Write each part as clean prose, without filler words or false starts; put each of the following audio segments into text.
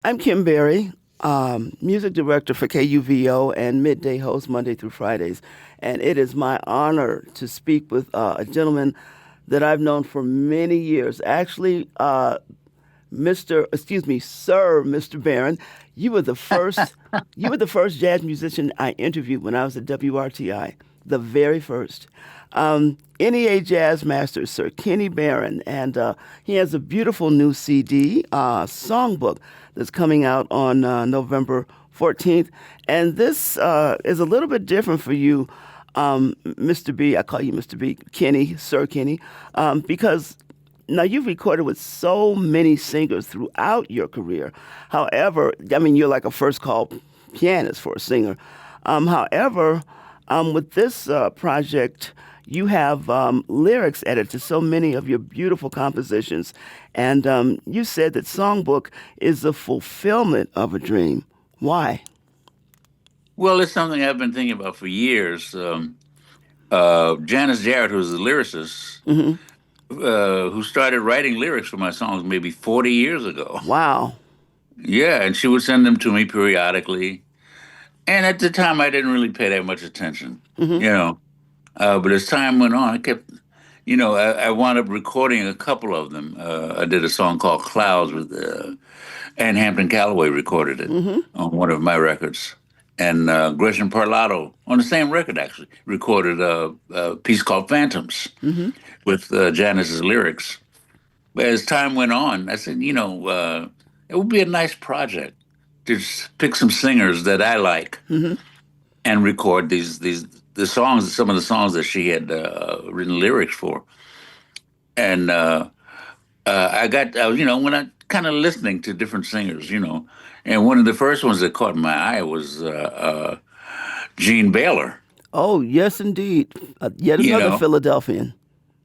I'm Kim Berry, music director for KUVO and midday host Monday through Fridays. And it is my honor to speak with a gentleman that I've known for many years. Actually, Sir Mr. Barron, you were the first, you were the first jazz musician I interviewed when I was at WRTI, the very first. NEA Jazz Master, Sir Kenny Barron, and he has a beautiful new CD, Songbook, that's coming out on November 14th. And this is a little bit different for you, Mr. B. I call you Mr. B, Kenny, Sir Kenny, because now you've recorded with so many singers throughout your career. However, I mean, you're like a first call pianist for a singer. However, with this project, you have lyrics added to so many of your beautiful compositions. And you said that Songbook is the fulfillment of a dream. Why? Well, it's something I've been thinking about for years. Janice Jarrett, who's the lyricist, who started writing lyrics for my songs maybe 40 years ago. Wow. Yeah, and she would send them to me periodically. And at the time, I didn't really pay that much attention, But as time went on, I kept, I wound up recording a couple of them. I did a song called Clouds with Ann Hampton Calloway recorded it on one of my records. And Gresham Parlato, on the same record actually, recorded a piece called Phantoms with Janice's lyrics. But as time went on, I said, it would be a nice project to just pick some singers that I like and record the songs, some of the songs that she had written lyrics for. And when I kind of listening to different singers, and one of the first ones that caught my eye was Gene Baylor. Oh, yes, indeed. Yet another Philadelphian.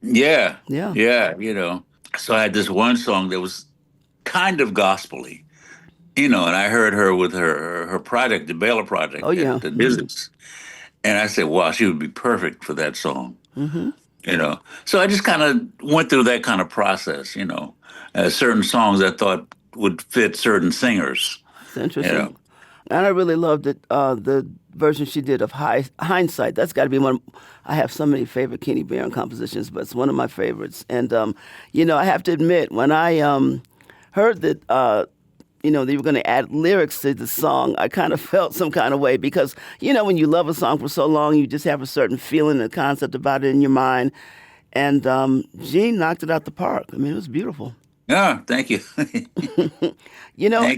Yeah. Yeah. Yeah. So I had this one song that was kind of gospel-y, and I heard her with her project, the Baylor Project, the business. And I said, wow, she would be perfect for that song. So I just kind of went through that kind of process, certain songs I thought would fit certain singers. It's interesting. And I really loved it, the version she did of Hindsight. That's got to be one. I have so many favorite Kenny Barron compositions, but it's one of my favorites. And, I have to admit, when I heard that, they were going to add lyrics to the song, I kind of felt some kind of way because, when you love a song for so long, you just have a certain feeling and concept about it in your mind. And Gene knocked it out the park. I mean, it was beautiful. Yeah, thank you. Thank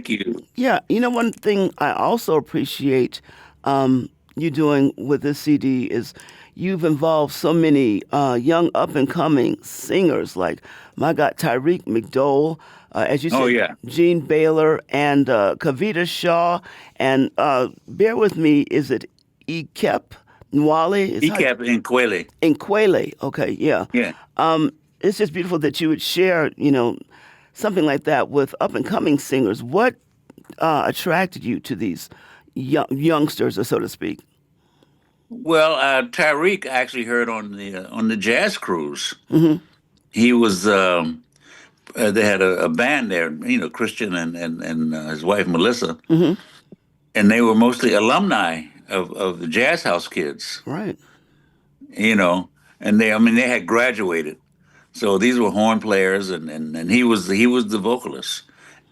you. Yeah, one thing I also appreciate you doing with this CD is you've involved so many young up-and-coming singers like, my God, Tyreek McDowell, as you said, Gene Baylor, and Kavita Shaw, and bear with me, is it Ikep Nwale? Ikep Nkwele. Nkwele, okay, yeah. Yeah. It's just beautiful that you would share, something like that with up-and-coming singers. What attracted you to these youngsters, so to speak? Well, Tyreek I actually heard on the jazz cruise. He was they had a band there, Christian and his wife Melissa, and they were mostly alumni of the Jazz House Kids, right? And they had graduated. So these were horn players, and he was the vocalist.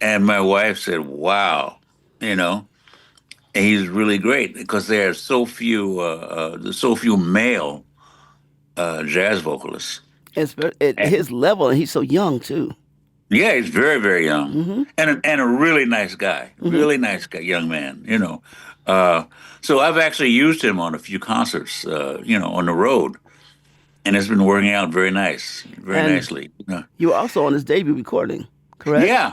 And my wife said, "Wow, and he's really great because there are so few male jazz vocalists. At his level, and he's so young too. Yeah, he's very, very young, and a really nice guy, really nice guy, young man. So I've actually used him on a few concerts, on the road. And it's been working out very nicely. You were also on his debut recording, correct? Yeah.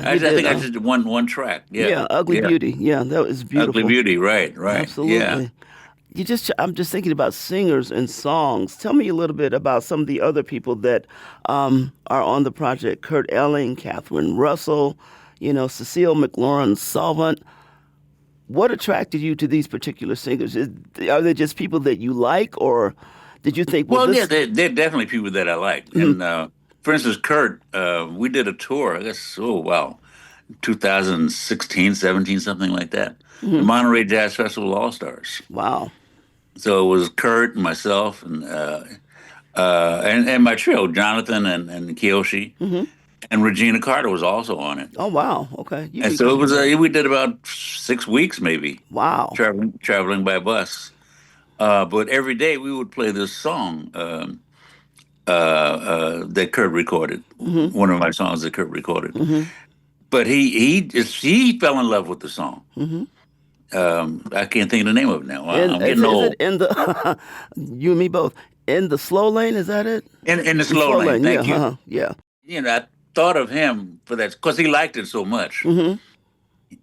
I think I just did one track. Yeah, Ugly Beauty. Yeah, that was beautiful. Ugly Beauty, right. Absolutely. Yeah. I'm just thinking about singers and songs. Tell me a little bit about some of the other people that are on the project. Kurt Elling, Catherine Russell, Cecile, McLorin, Salvant. What attracted you to these particular singers? Are they just people that you like, or did you think? Yeah, they're definitely people that I like. And for instance, Kurt, we did a tour. I guess, 2016, 17, something like that. The Monterey Jazz Festival All Stars. Wow. So it was Kurt and myself and my trio, Jonathan and Kiyoshi, and Regina Carter was also on it. Oh, wow. Okay. And so it was. We did about 6 weeks, maybe. Wow. Traveling by bus. But every day we would play this song that Kurt recorded. One of my songs that Kurt recorded. But he fell in love with the song. I can't think of the name of it now. I'm getting old. Is it in the you and me both? In the slow lane, is that it? In the slow lane. Thank you. Yeah. You know, I thought of him for that because he liked it so much.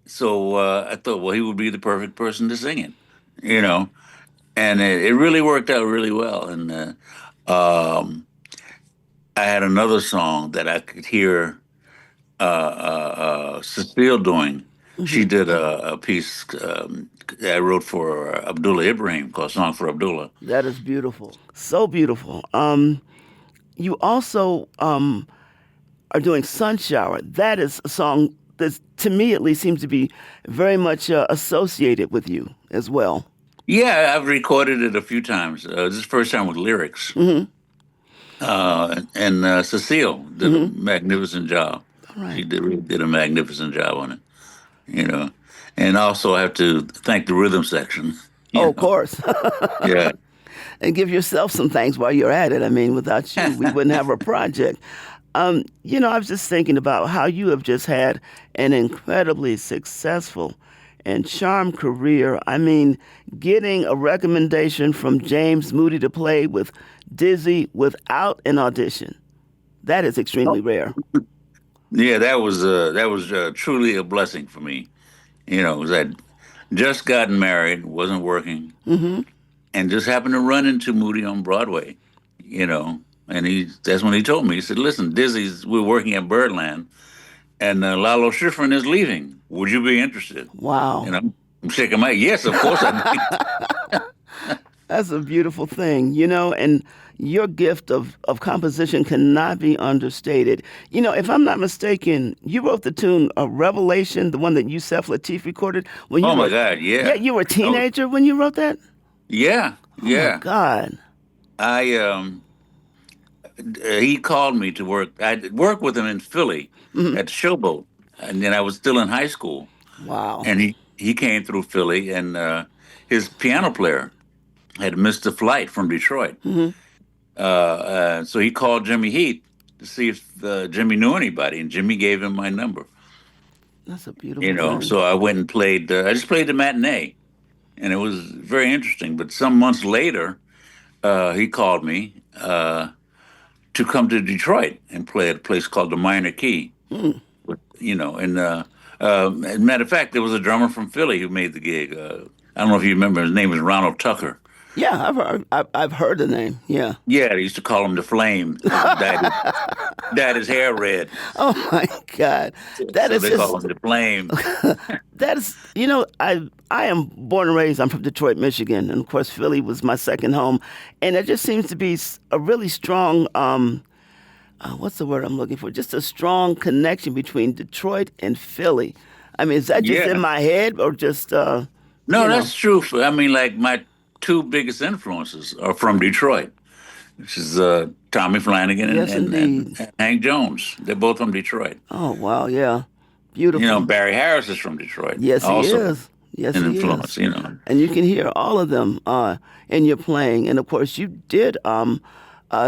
So I thought, well, he would be the perfect person to sing it. You know, and it really worked out really well. And I had another song that I could hear Cecile doing. She did a piece that I wrote for Abdullah Ibrahim called "Song for Abdullah." That is beautiful, so beautiful. You also are doing "Sun Shower." That is a song that, to me at least, seems to be very much associated with you as well. Yeah, I've recorded it a few times. This is the first time with lyrics. And Cecile did a magnificent job. Right. She really did a magnificent job on it. You know, and also I have to thank the rhythm section. Of course. Yeah. And give yourself some thanks while you're at it. I mean, without you, we wouldn't have a project. You know, I was just thinking about how you have just had an incredibly successful and charmed career. I mean, getting a recommendation from James Moody to play with Dizzy without an audition, that is extremely rare. Yeah, that was truly a blessing for me. You know, 'cause I'd just gotten married, wasn't working, and just happened to run into Moody on Broadway. You know, and that's when he told me. He said, "Listen, we're working at Birdland, and Lalo Schifrin is leaving. Would you be interested?" Wow. And I'm shaking my head. Yes, of course I'd be. That's a beautiful thing, you know, and your gift of composition cannot be understated. You know, if I'm not mistaken, you wrote the tune Revelation, the one that Yusef Lateef recorded. When you My God, yeah. Yeah, you were a teenager when you wrote that? Yeah, yeah. Oh, my God. He called me to work. I worked with him in Philly at Showboat, and then I was still in high school. Wow. And he came through Philly, and his piano player had missed a flight from Detroit. So he called Jimmy Heath to see if Jimmy knew anybody, and Jimmy gave him my number. That's a beautiful You know, thing. so I went and played. I just played the matinee, and it was very interesting. But some months later, he called me to come to Detroit and play at a place called the Minor Key. You know, and as a matter of fact, there was a drummer from Philly who made the gig. I don't know if you remember. His name was Ronald Tucker. Yeah, I've heard the name. Yeah. Yeah, they used to call him the Flame. Dyed his hair red. Oh, my God. That So is they just call him the Flame. that is, you know, I am born and raised. I'm from Detroit, Michigan, and of course Philly was my second home, and it just seems to be a really strong. What's the word I'm looking for? Just a strong connection between Detroit and Philly. I mean, is that just in my head or just? No, that's true. I mean, like my two biggest influences are from Detroit, which is Tommy Flanagan Yes, and Hank Jones. They're both from Detroit. Oh, wow, yeah. Beautiful. You know, Barry Harris is from Detroit. Yes, he also is. Yes, an he influence, is. you know. And you can hear all of them in your playing. And of course, you did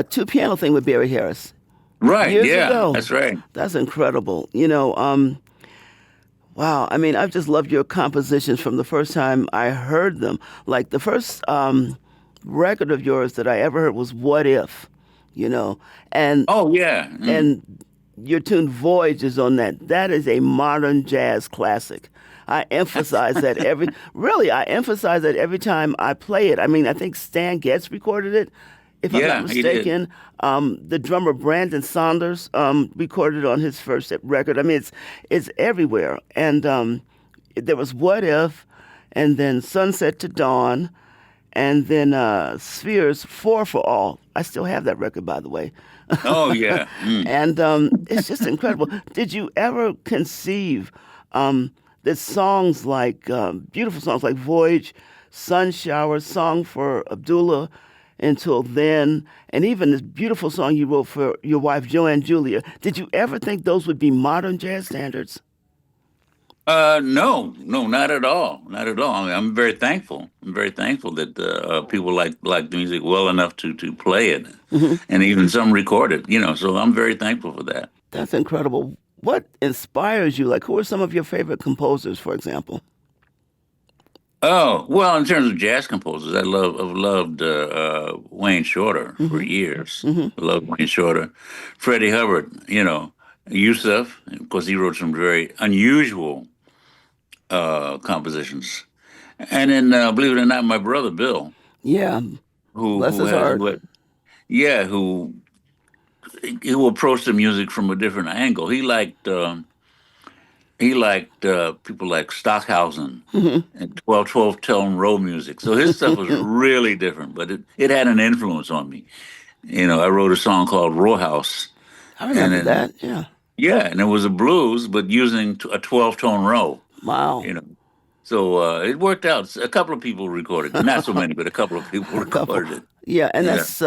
two piano thing with Barry Harris. Right, Years yeah, ago. that's right. That's incredible. You know, wow. I mean, I've just loved your compositions from the first time I heard them. Like the first record of yours that I ever heard was "What If," you know, and Oh, yeah. and your tune "Voyage" is on that. That is a modern jazz classic. I emphasize that every time I play it. I mean, I think Stan Getz recorded it, if I'm not he did. mistaken. The drummer Brandon Saunders recorded it on his first record. I mean, it's everywhere. And there was "What If," and then "Sunset to Dawn," and then Sphere's "Four for All." I still have that record, by the way. Oh yeah. Mm. And it's just incredible. Did you ever conceive that songs like beautiful songs like Voyage, Sun Shower, Song for Abdullah, Until Then, and even this beautiful song you wrote for your wife Joanne Julia, did you ever think those would be modern jazz standards? No, no, not at all, not at all. I mean, I'm very thankful. I'm very thankful that people like the music well enough to play it, and even some record it. So I'm very thankful for that. That's incredible. What inspires you? Like, who are some of your favorite composers, for example? Oh, well, in terms of jazz composers, I've loved Wayne Shorter for Hmm. years. Hmm. I love Wayne Shorter, Freddie Hubbard. Yusuf. Of course, he wrote some very unusual compositions. And then, believe it or not, my brother Bill, Yeah, who bless who his has heart. what, yeah, who approached the music from a different angle. He liked people like Stockhausen Hmm. and 12 tone row music. So his stuff was really different, but it had an influence on me. I wrote a song called Row House, I and remember then that. Yeah. yeah, and it was a blues, but using a 12 tone row. Wow. You know, so it worked out. A couple of people recorded it, not so many, but a couple of people A couple. recorded it. Yeah, and Yeah. that's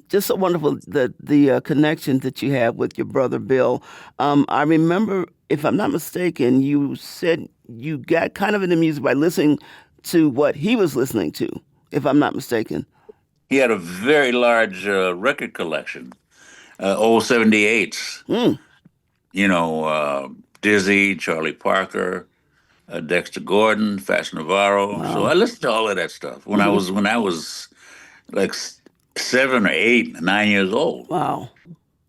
just so wonderful the connection that you have with your brother Bill. I remember, if I'm not mistaken, you said you got kind of into music by listening to what he was listening to, if I'm not mistaken. He had a very large record collection, old 78s. Mm, Dizzy, Charlie Parker, Dexter Gordon, Fats Navarro. So wow. I listened to all of that stuff Hmm. when I was like 7 or 8, 9 years old. Wow.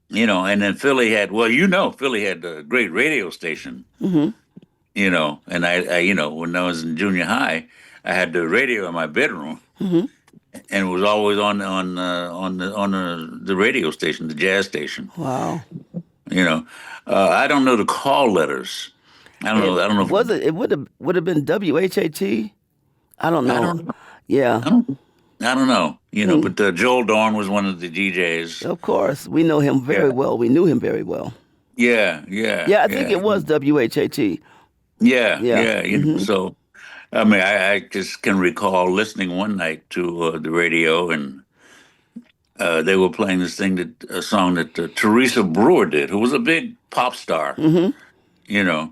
And then Philly had a great radio station. Hmm. And when I was in junior high, I had the radio in my bedroom, Hmm. and it was always on the radio station, the jazz station. Wow. You know, I don't know the call letters. I don't It know. I don't know. was it. It would have been WHAT. I don't I know. don't. Yeah. I don't. I don't know. Mm, But Joel Dorn was one of the DJs. of course, we know him very Yeah. well. We knew him very well. Yeah. Yeah. Yeah, I think Yeah. it was WHAT. Yeah. Yeah. Yeah. Hmm. So I mean, I just can recall listening one night to the radio, and they were playing a song that Teresa Brewer did, who was a big pop star. Hmm. You know,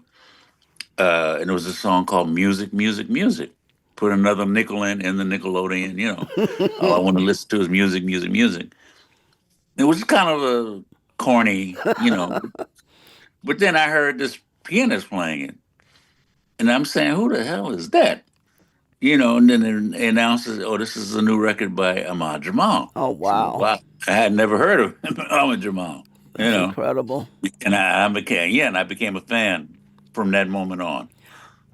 and it was a song called "Music, Music, Music." Put another nickel in the Nickelodeon. All I want to listen to is music, music, music. It was kind of a corny, but then I heard this pianist playing it, and I'm saying, "Who the hell is that?" And then it announces, "Oh, this is a new record by Ahmad Jamal." Oh, So, wow. wow, I had never heard of Ahmad Jamal. You That's know, incredible. and I became a fan from that moment on.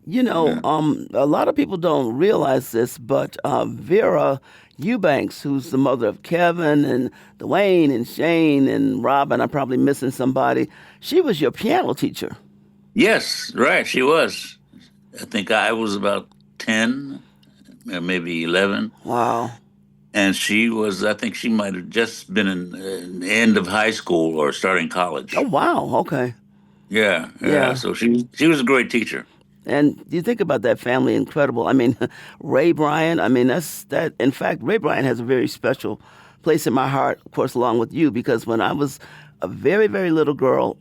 Yeah. A lot of people don't realize this, but Vera Eubanks, who's the mother of Kevin and Dwayne and Shane and Robin, I'm probably missing somebody, she was your piano teacher. Yes, right. She was. I think I was about 10, maybe 11. Wow. And she was, I think she might have just been in the end of high school or starting Oh, college. wow. Okay. Yeah, yeah. Yeah. So she was a great teacher. And you think about that family, incredible. I mean, Ray Bryant, I mean, that's that. In fact, Ray Bryant has a very special place in my heart, of course, along with you, because when I was a very, very little girl,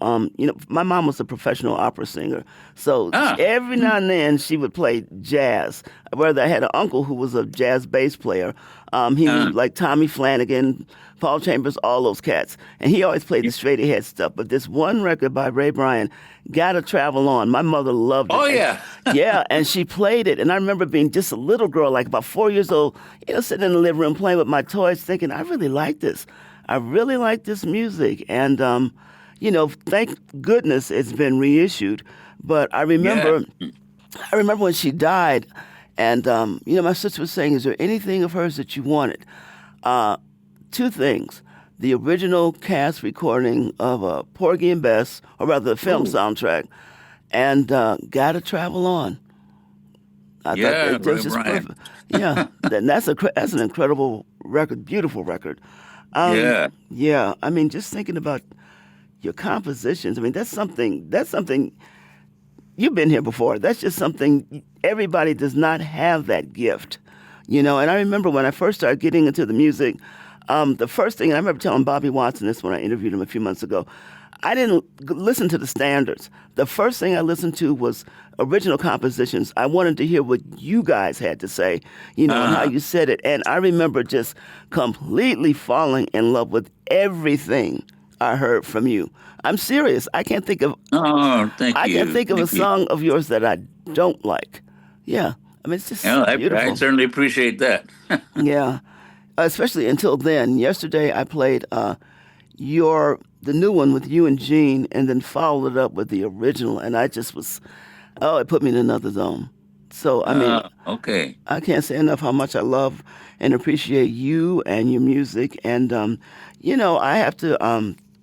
my mom was a professional opera singer. So Ah, every now and then she would play jazz. Whether I had an uncle who was a jazz bass player, he knew uh, like Tommy Flanagan, Paul Chambers, all those cats. And he always played the yeah. straight ahead stuff. But this one record by Ray Bryant, Gotta Travel On, my mother loved it. Oh, And yeah. yeah, and she played it. And I remember being just a little girl, like about 4 years old, sitting in the living room playing with my toys, thinking, I really like this. I really like this music. And, thank goodness it's been reissued. But Yeah. I remember when she died, and, my sister was saying, is there anything of hers that you wanted? Uh, Two things. The original cast recording of Porgy and Bess, or rather the film Ooh. soundtrack, and Gotta Travel On. I thought Yeah, that Ray was just Bryant. perfect. Yeah, that's an incredible record, beautiful record. Yeah. Yeah, I mean, just thinking about your compositions. I mean, that's something. That's something you've been here before. That's just something everybody does not have that gift, you know. And I remember when I first started getting into the music, the first thing, and I remember telling Bobby Watson this when I interviewed him a few months ago, I didn't listen to the standards. The first thing I listened to was original compositions. I wanted to hear what you guys had to say, you know, and how Uh, you said it. And I remember just completely falling in love with everything I heard from you. I'm serious. oh, thank I can't you. think of a Thank you. song of yours that I don't like. Yeah. I mean, it's Yeah, just I beautiful. certainly appreciate that. Yeah. Especially until then. Yesterday I played the new one with you and Gene and then followed it up with the original and I just was it put me in another zone. So I mean, Okay. I can't say enough how much I love and appreciate you and your music. And, you know, I have to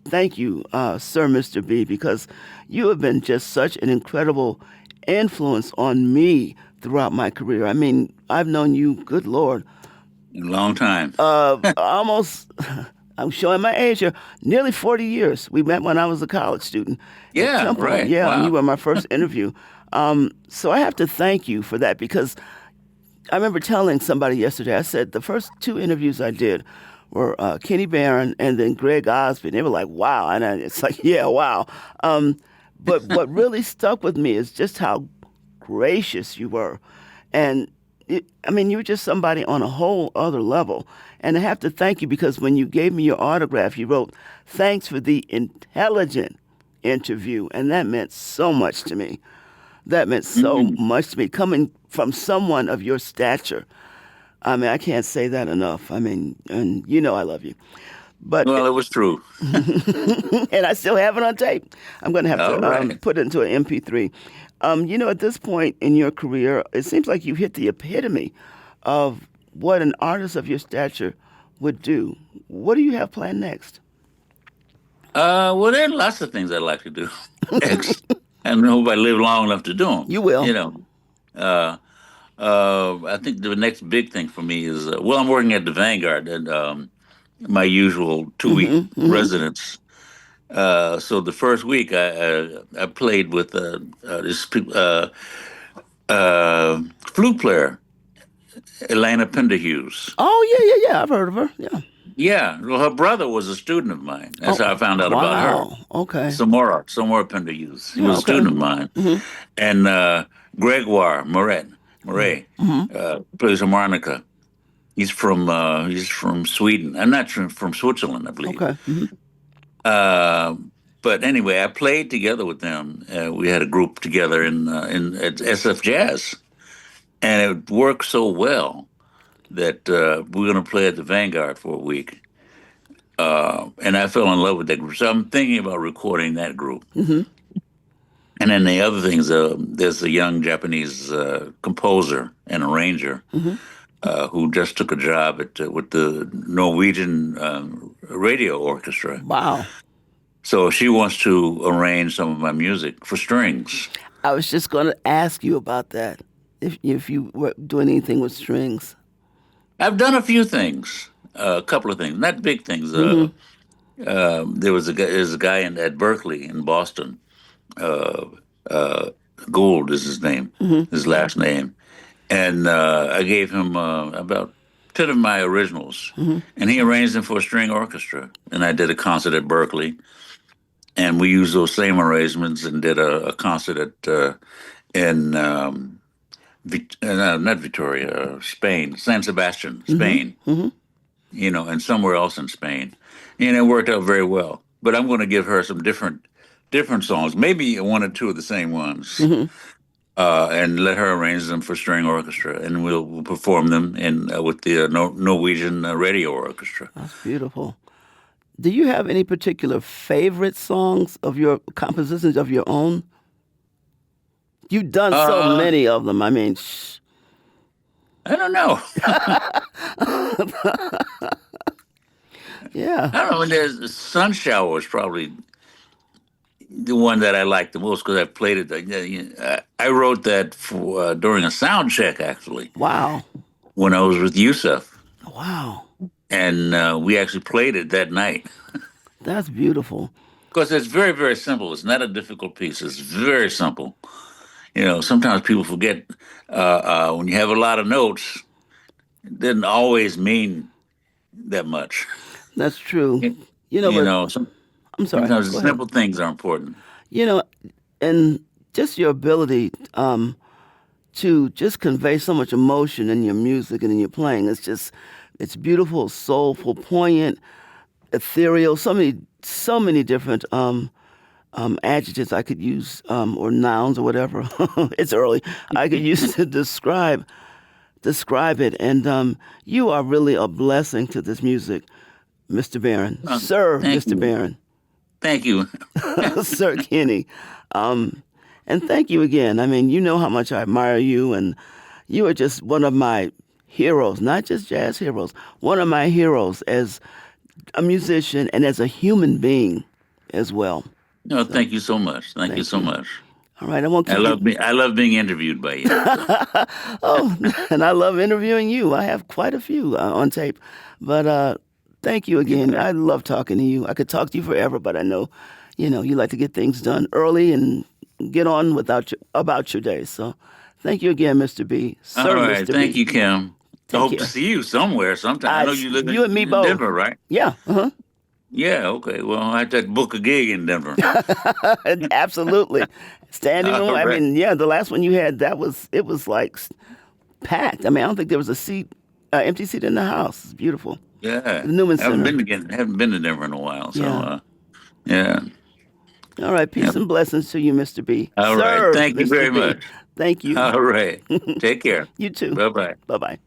thank you, Sir Mr. B, because you have been just such an incredible influence on me throughout my career. I mean, I've known you, good Lord, Long time. almost, I'm showing my age here, nearly 40 years. We met when I was a college student at Yeah, Temple. right. Yeah, and you Wow. were my first interview. So I have to thank you for that because I remember telling somebody yesterday, I said the first two interviews I did were Kenny Barron and then Greg Osby. They were like, wow. And it's like, yeah, wow. But what really stuck with me is just how gracious you were. And I mean, you were just somebody on a whole other level. And I have to thank you because when you gave me your autograph, you wrote, thanks for the intelligent interview. And that meant so much to me. That meant so Mhm. much to me coming from someone of your stature. I mean, I can't say that enough. I mean, and you know I love you. But, Well, it was true. and I still have it on tape. I'm going to have All to right. put it into an MP3. You know, at this point in your career, it seems like you hit the epitome of what an artist of your stature would do. What do you have planned next? Well, there are lots of things I'd like to do. X. I don't know if I live long enough to do them. You will. You know, uh, I think the next big thing for me is well, I'm working at the Vanguard and my usual 2 week Hmm. Hmm. residence. So the first week I played with flute player Elena Penderhughes. Oh, yeah, yeah, yeah. I've heard of her. Yeah. Yeah, well, her brother was a student of mine. That's how I Oh, found out about her. wow. Okay. Samora Penderhughes. He Yeah, was a okay. student of mine. Hmm. And Gregoire Moret Hmm. plays harmonica. He's from Sweden. I'm not sure from Switzerland, I believe. Okay. Hmm. Uh, but anyway, I played together with them. We had a group together in at SF Jazz, and it worked so well that we're going to play at the Vanguard for a week. And I fell in love with that group. So I'm thinking about recording that group. Hmm. And then the other things, there's a young Japanese composer and arranger Hmm. who just took a job with the Norwegian radio orchestra. Wow. So she wants to arrange some of my music for strings. I was just going to ask you about that. If you were doing anything with strings. I've done a few things, a couple of things, not big things. Hmm. There's a guy at Berkeley in Boston. Uh, uh, Gould is his name, Hmm. his last name, and I gave him about 10 of my originals, Hmm. and he arranged them for a string orchestra. And I did a concert at Berkeley, and we used those same arrangements and did a concert in not Victoria, Spain, San Sebastian, Hmm. Spain, Hmm. and somewhere else in Spain, and it worked out very well. But I'm going to give her some different songs, maybe one or two of the same ones, Hmm. and let her arrange them for string orchestra, and we'll perform them in with the Norwegian radio orchestra. That's beautiful. Do you have any particular favorite songs of your compositions of your own? You've done so Uh, many of them. I mean, shh. I don't know. Yeah. I don't know. And there's Sun Shower is probably the one that I like the most because I've played it. I wrote that during a sound check actually Wow. when I was with Yusuf. Wow. and we actually played it that night. That's beautiful. Because it's very, very simple. It's not a difficult piece. It's very simple. Sometimes people forget when you have a lot of notes, it doesn't always mean that much. That's true. You You know, but know, I'm sorry. sometimes Go the ahead. simple things are important. You know, and just your ability to just convey so much emotion in your music and in your playing. It's beautiful, soulful, poignant, ethereal. So many different adjectives I could use, or nouns or whatever. It's early. I could use to describe it. And you are really a blessing to this music, Mr. Barron, Sir, Thank Mr. you. Barron, Thank you. Sir Kenny. And thank you again. I mean, you know how much I admire you, and you are just one of my heroes, not just jazz heroes, one of my heroes as a musician and as a human being as well. No, So thank you so much. Thank you thank so you. much. All right, I won't I keep you. love me. I love being interviewed by you. Oh, and I love interviewing you. I have quite a few on tape. But thank you again. Yeah. I love talking to you. I could talk to you forever, but I know, you like to get things done early and get on about your day. So thank you again, Mr. B. All Sir, right. Mr. Thank B. you, Kim. I Take hope to care. see you somewhere sometime. I know you live You and me in both. Denver, right? Yeah, uh-huh. Yeah. Okay. Well, I had to book a gig in Denver. Absolutely. Standing room. All I right. mean, yeah, the last one you had, it was like packed. I mean, I don't think there was a empty seat in the house. It's beautiful. Yeah. The Newman I haven't Center. been again. Haven't been to Denver in a while. So, Yeah. yeah. All right. Yeah. Peace and blessings to you, Mr. B. All right. Sir, Thank you Mr. very B. much. Thank you. All right. Take care. You too. Bye bye. Bye bye.